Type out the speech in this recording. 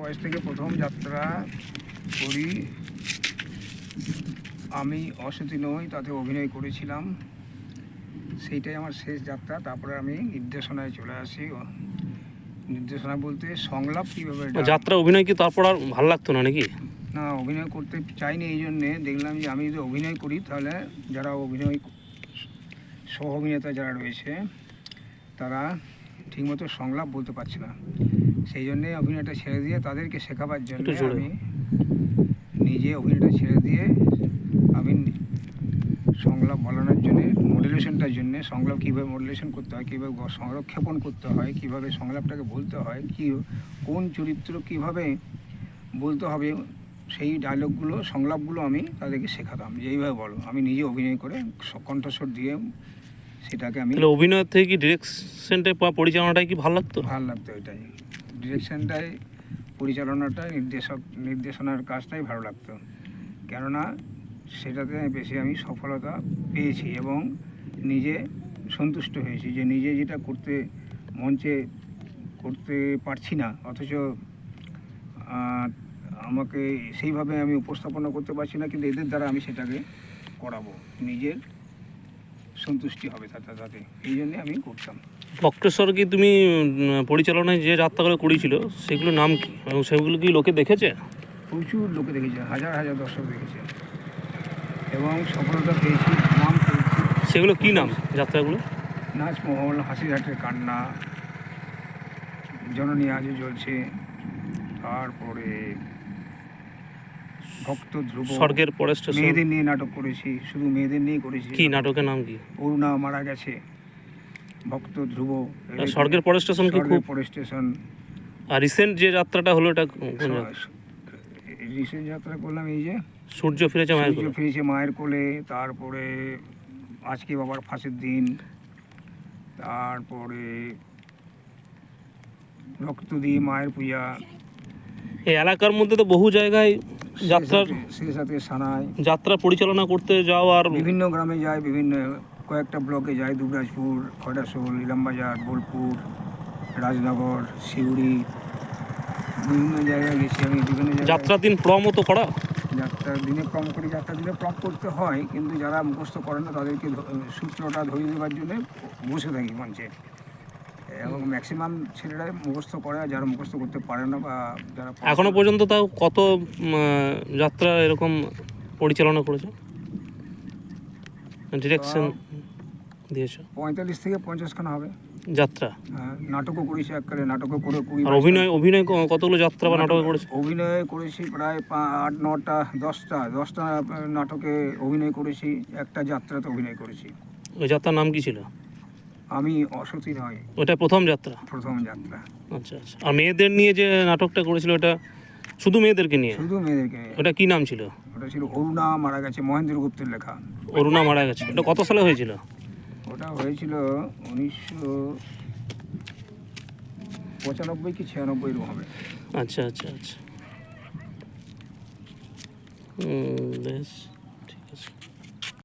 বয়স থেকে প্রথম যাত্রা করি। আমি অসতী নই তাতে অভিনয় করেছিলাম, সেইটাই আমার শেষ যাত্রা। তারপরে আমি নির্দেশনায় চলে আসি। নির্দেশনা বলতে সংলাপ কীভাবে যাত্রা অভিনয় কি তারপর আর ভালো লাগতো না নাকি? না, অভিনয় করতে চাইনি, এই জন্যে দেখলাম যে আমি যদি অভিনয় করি তাহলে যারা অভিনয় সহ অভিনেতা যারা রয়েছে তারা ঠিকমতো সংলাপ বলতে পারছে না। সেই জন্যে অভিনয়টা ছেড়ে দিয়ে তাদেরকে শেখাবার জন্য আমি নিজে অভিনয়টা ছেড়ে দিয়ে আমি সংলাপ বলানোর জন্যে, মডুলেশনটার জন্যে, সংলাপ কীভাবে মডুলেশন করতে হয়, কীভাবে সংরক্ষেপণ করতে হয়, কীভাবে সংলাপটাকে বলতে হয়, কোন চরিত্র কীভাবে বলতে হবে, সেই ডায়লগগুলো সংলাপগুলো আমি তাদেরকে শেখাতাম যে এইভাবে বলো। আমি নিজে অভিনয় করে কণ্ঠস্বর দিয়ে সেটাকে আমি। তাহলে অভিনয় থেকে কি ডিরেকশনটাই পরিচালনাটাই কি ভালো লাগতো? ভালো লাগতো এটাই, ডিরেকশনটাই, পরিচালনাটাই, নির্দেশনার কাজটাই ভালো লাগতো। কেননা সেটাতে বেশি আমি সফলতা পেয়েছি এবং নিজে সন্তুষ্ট হয়েছি যে নিজে যেটা মঞ্চে করতে পারছি না, অথচ আমাকে সেইভাবে আমি উপস্থাপনা করতে পারছি না, কিন্তু এদের দ্বারা আমি সেটাকে করাবো, নিজের সন্তুষ্টি হবে তাতে, এই জন্যে আমি করতাম। বক্রেশ্বর কি তুমি পরিচালনায় যে যাত্রাগুলো করেছিল সেগুলোর নাম কি এবং সেগুলো কি লোকে দেখেছে? প্রচুর লোকে দেখেছে, হাজার হাজার দর্শক দেখেছে এবং সফলতা পেয়েছি, নাম পেয়েছি। সেগুলো কি নাম যাত্রাগুলো? নাচমহল, হাসিরহাটের কান্না, জননী আজও জ্বলছে, তারপরে ভক্ত ধ্রুব, স্বর্গের পরের স্টেশন। মেয়েদের নিয়ে নাটক করেছি, শুধু মেয়েদের নিয়ে করেছি। কি নাটকের নাম কি? অরুণা মারা গেছে, ভক্ত ধ্রুব, স্বর্গের পরের স্টেশন কি? খুব পরের স্টেশন। আর রিসেন্ট যে যাত্রাটা হলো এটা রিসেন্ট যাত্রা করলাম এই যে সূর্য ফিরেছে মায়ের কোলে। সূর্য ফিরেছে মায়ের কোলে, তারপরে আজকে বাবার ফাঁসির দিন, তারপরে রক্ত দিয়ে মায়ের পূজা। এই এলাকার মধ্যে তো বহু জায়গায় যাত্রার সেই সাথে সানাই যাত্রা পরিচালনা করতে যাও, আর বিভিন্ন গ্রামে যায়, বিভিন্ন কয়েকটা ব্লকে যায়, দুবরাজপুর, খয়রাসোল, ইলামবাজার, বোলপুর, রাজনগর, সিউড়ি, বিভিন্ন জায়গায় গেছি আমি। বিভিন্ন যাত্রার দিন প্রমও তো করা? যাত্রার দিনে প্রম করি, যাত্রার দিনে প্রম করতে হয়, কিন্তু যারা মুখস্থ করে না তাদেরকে সূত্রটা ধরিয়ে দেওয়ার জন্য বসে থাকি মঞ্চে, এবং ম্যাক্সিমাম ছেলেরাই মুখস্থ করে, আর যারা মুখস্থ করতে পারে না বা যারা। এখনো পর্যন্ত তাও কত যাত্রা এরকম পরিচালনা করেছো, ডিরেকশন দিয়েছো? 45 থেকে 50 খানা হবে যাত্রা। নাটকও করেছি, এককালে নাটকও করে। আর অভিনয় কতগুলো যাত্রা বা নাটকে করেছো? অভিনয় করেছি প্রায় 8, 9টা, 10টা নাটকে অভিনয় করেছি, একটা যাত্রাতে অভিনয় করেছি। ওই যাত্রার নাম কি ছিল? আমি অসতী নই। ওটা প্রথম যাত্রা? প্রথম যাত্রা। আচ্ছা আচ্ছা। আর মেয়েদের নিয়ে যে নাটকটা করেছিল ওটা শুধু মেয়েদেরকে নিয়ে? শুধু মেয়েদেরকে নিয়ে। ওটা কি নাম ছিল? ওটা ছিল অরুণা মারা গেছে, মহেন্দ্র গুপ্তের লেখা। অরুণা মারা গেছে, ওটা কত সালে হয়েছিল? ওটা হয়েছিল 1995 কি 96 এরকম হবে। আচ্ছা আচ্ছা আচ্ছা, বেশ।